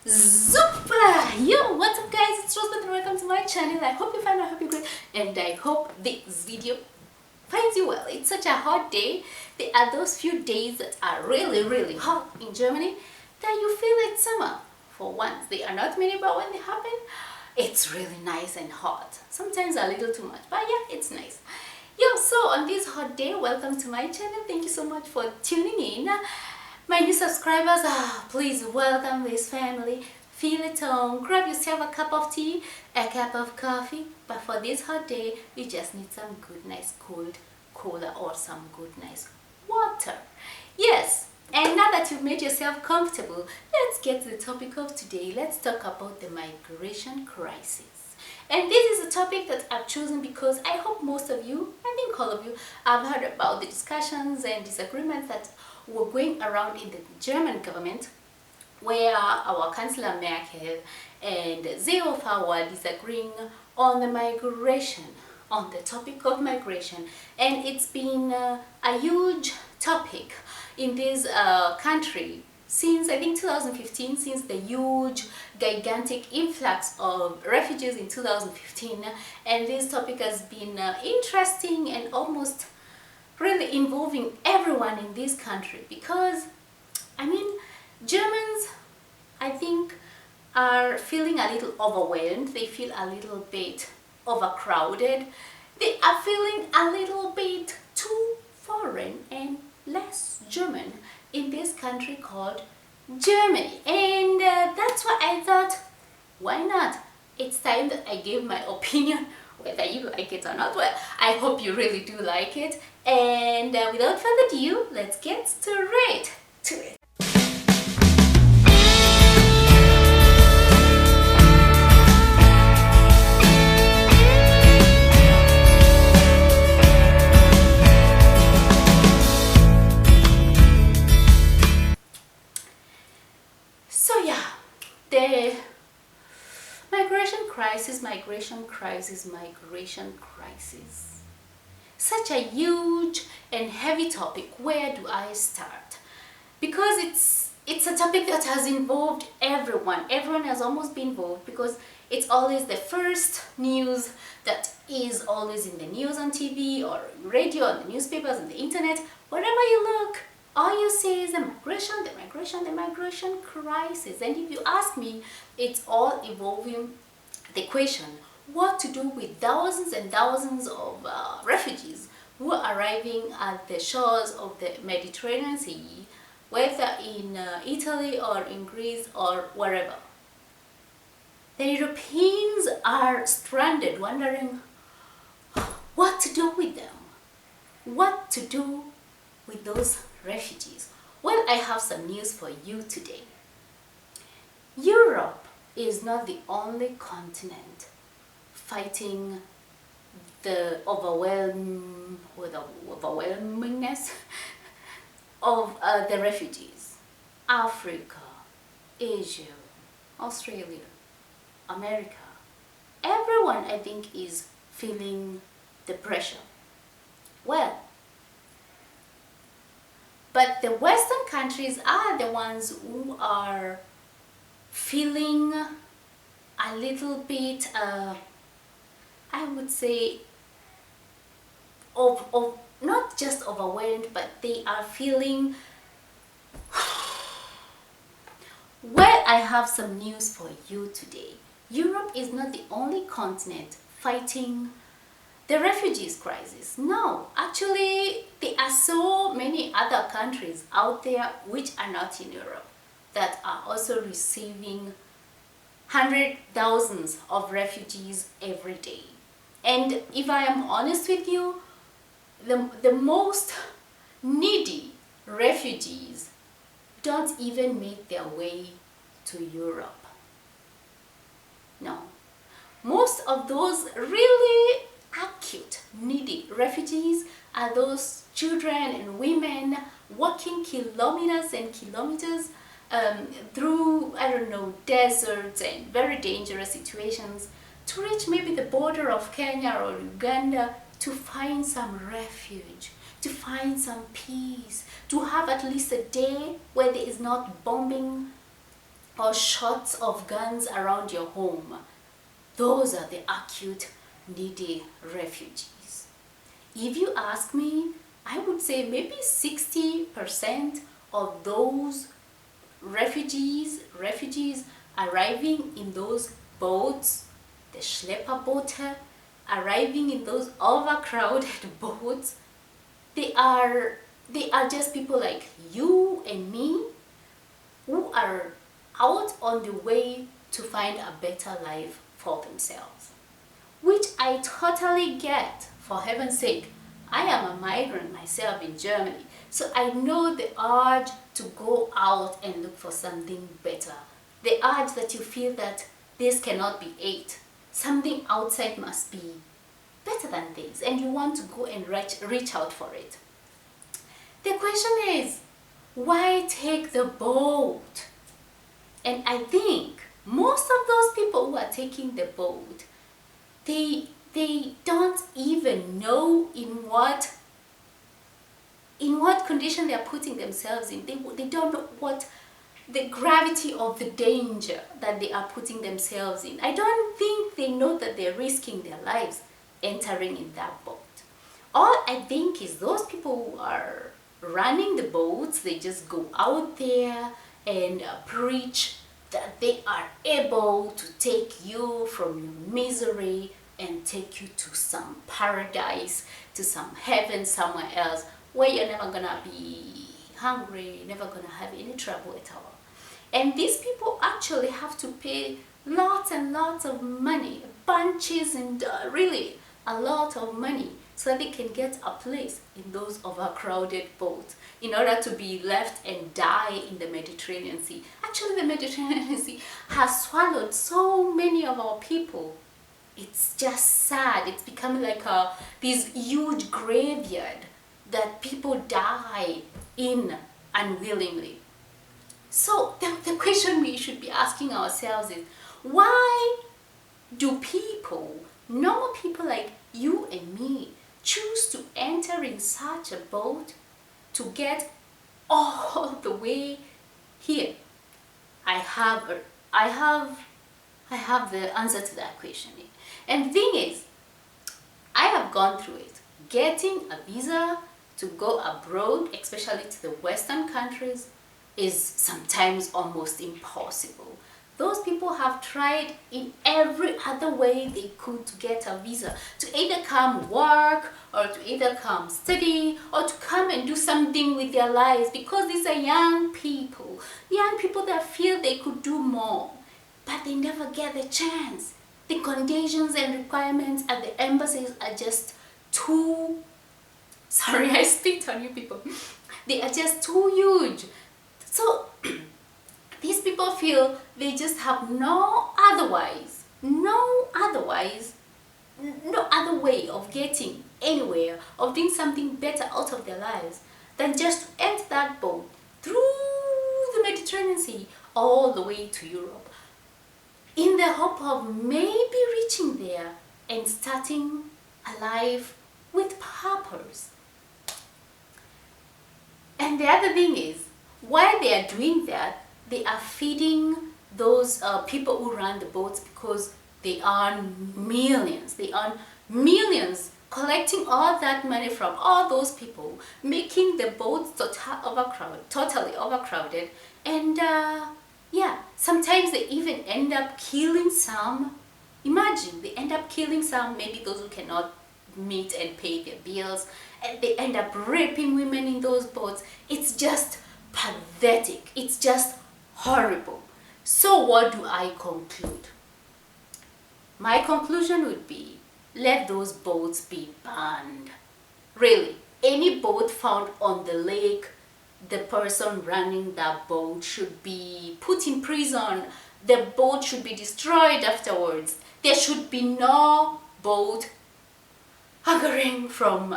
Super! Yo, what's up guys? It's Rosebeth and welcome to my channel. I hope you're fine, I hope you're good, and I hope this video finds you well. It's such a hot day. There are those few days that are really hot in Germany that you feel it's summer. For once, they are not many, but when they happen, it's really nice and hot. Sometimes a little too much, but yeah, it's nice. Yo, so on this hot day, welcome to my channel. Thank you so much for tuning in. My new subscribers, please welcome this family. Feel at home, grab yourself a cup of tea, a cup of coffee, but for this hot day, you just need some good, nice, cold cola or some good, nice water. Yes, and now that you've made yourself comfortable, let's get to the topic of today. Let's talk about the migration crisis. And this is a topic that I've chosen because I hope most of you, I think all of you, have heard about the discussions and disagreements that were going around in the German government, where our Chancellor Merkel and Seehofer were disagreeing on the migration, on the topic of migration. And it's been a huge topic in this country since I think 2015, since the huge gigantic influx of refugees in 2015, and this topic has been interesting and almost really involving everyone in this country, because I mean, Germans, I think, are feeling a little overwhelmed. They feel a little bit overcrowded. They are feeling a little bit too foreign and less German in this country called Germany. And that's why I thought, why not? It's time that I gave my opinion, whether you like it or not. Well, I hope you really do like it. And without further ado, let's get straight to it. So yeah, the migration crisis. Such a huge and heavy topic. Where do I start? Because it's a topic that has involved everyone. Everyone has almost been involved, because it's always the first news that is always in the news on TV or radio, on the newspapers, on the internet. Wherever you look, all you see is the migration crisis. And if you ask me, it's all involving the question, what to do with thousands and thousands of refugees who are arriving at the shores of the Mediterranean Sea, whether in Italy or in Greece or wherever. The Europeans are stranded, wondering what to do with them, what to do with those refugees. Well, I have some news for you today. Europe is not the only continent fighting the overwhelmingness of the refugees. Africa, Asia, Australia, America, everyone, I think, is feeling the pressure. Well, but the Western countries are the ones who are feeling a little bit, I would say, of not just overwhelmed, but they are feeling. Well, I have some news for you today. Europe is not the only continent fighting the refugees crisis. No, actually, there are so many other countries out there which are not in Europe that are also receiving hundreds, thousands of refugees every day. And if I am honest with you, the most needy refugees don't even make their way to Europe. No. Most of those really acute, needy refugees are those children and women walking kilometers and kilometers through, I don't know, deserts and very dangerous situations to reach maybe the border of Kenya or Uganda to find some refuge, to find some peace, to have at least a day where there is not bombing or shots of guns around your home. Those are the acute needy refugees. If you ask me, I would say maybe 60% of those refugees arriving in those boats, the schlepper boat, arriving in those overcrowded boats, they are just people like you and me who are out on the way to find a better life for themselves, which I totally get. For heaven's sake, I am a migrant myself in Germany, so I know the urge to go out and look for something better. The urge that you feel that this cannot be it. Something outside must be better than this, and you want to go and reach out for it. The question is, why take the boat? And I think most of those people who are taking the boat, they don't even know in what condition they are putting themselves in. They don't know what the gravity of the danger that they are putting themselves in. I don't think they know that they're risking their lives entering in that boat. All I think is those people who are running the boats, they just go out there and preach that they are able to take you from your misery and take you to some paradise, to some heaven somewhere else, where you're never gonna be hungry, never gonna have any trouble at all. And these people actually have to pay lots and lots of money, bunches and really a lot of money, so that they can get a place in those overcrowded boats in order to be left and die in the Mediterranean Sea. Actually, the Mediterranean Sea has swallowed so many of our people. It's just sad. It's becoming like this huge graveyard that people die in unwillingly. So the question we should be asking ourselves is, why do people, normal people like you and me, choose to enter in such a boat to get all the way here? I have the answer to that question. And the thing is, I have gone through it. Getting a visa to go abroad, especially to the Western countries, is sometimes almost impossible. Those people have tried in every other way they could to get a visa, to either come work or to either come study or to come and do something with their lives, because these are young people that feel they could do more, but they never get the chance. The conditions and requirements at the embassies are just too, sorry I spit on you people, they are just too huge. So these people feel they just have no other way of getting anywhere, of doing something better out of their lives than just to enter that boat through the Mediterranean Sea all the way to Europe, in the hope of maybe reaching there and starting a life with purpose. And the other thing is, while they are doing that, they are feeding those people who run the boats, because they earn millions. They earn millions collecting all that money from all those people, making the boats totally overcrowded. And yeah, sometimes they even end up killing some. Imagine, they end up killing some, maybe those who cannot meet and pay their bills, and they end up raping women in those boats. It's just pathetic. It's just horrible. So what do I conclude? My conclusion would be, let those boats be banned. Really, any boat found on the lake, the person running that boat should be put in prison. The boat should be destroyed afterwards. There should be no boat hungering from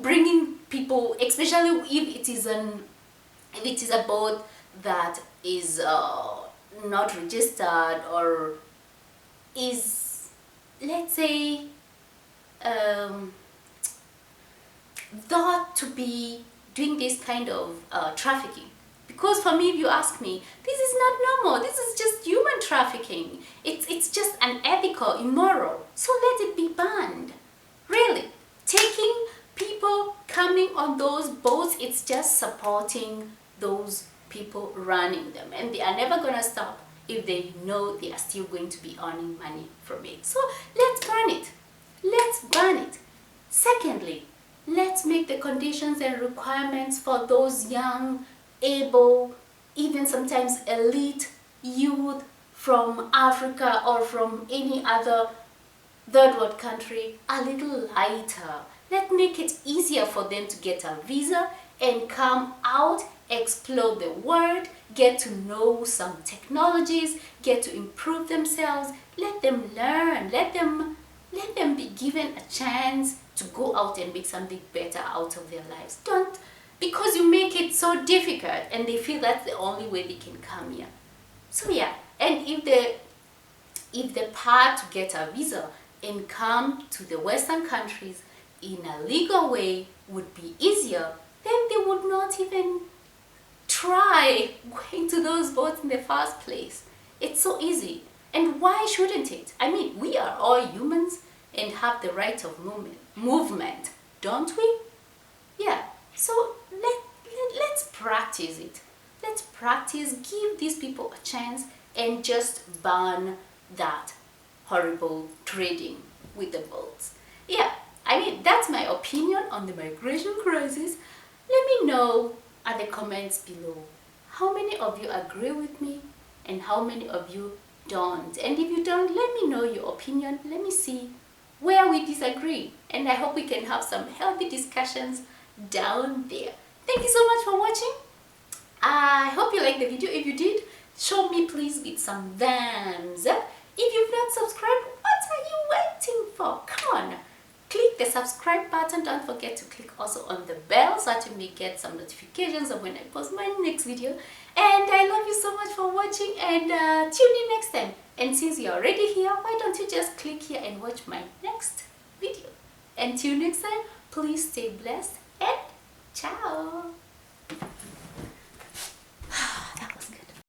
bringing people, especially if it is a boat that is not registered, or is, let's say, thought to be doing this kind of trafficking. Because for me, if you ask me, this is not normal. This is just human trafficking. It's just unethical, immoral. So let it be banned. Really. Taking people coming on those boats, it's just supporting those people running them. And they are never going to stop if they know they are still going to be earning money from it. So let's ban it. Let's ban it. Secondly, let's make the conditions and requirements for those young, able, even sometimes elite youth from Africa or from any other third world country a little lighter. Let's make it easier for them to get a visa and come out, explore the world, get to know some technologies, get to improve themselves. Let them learn. Let them be given a chance to go out and make something better out of their lives. Don't, because you make it so difficult and they feel that's the only way they can come here. So yeah, and if the path to get a visa and come to the Western countries in a legal way would be easier, then they would not even try going to those boats in the first place. It's so easy. And why shouldn't it? I mean, we are all humans and have the right of movement, don't we? Yeah, so let's practice it. Let's practice, give these people a chance and just ban that horrible trading with the boats. Yeah, I mean, that's my opinion on the migration crisis. Let me know at the comments below. How many of you agree with me and how many of you don't? And if you don't, let me know your opinion. Let me see where we disagree. And I hope we can have some healthy discussions down there. Thank you so much for watching. I hope you liked the video. If you did, show me please with some thumbs up. If you've not subscribed, what are you waiting for? Come on, click the subscribe button. Don't forget to click also on the bell so that you may get some notifications of when I post my next video. And I love you so much for watching, and tune in next time. And since you're already here, why don't you just click here and watch my next video? Until next time, please stay blessed and ciao.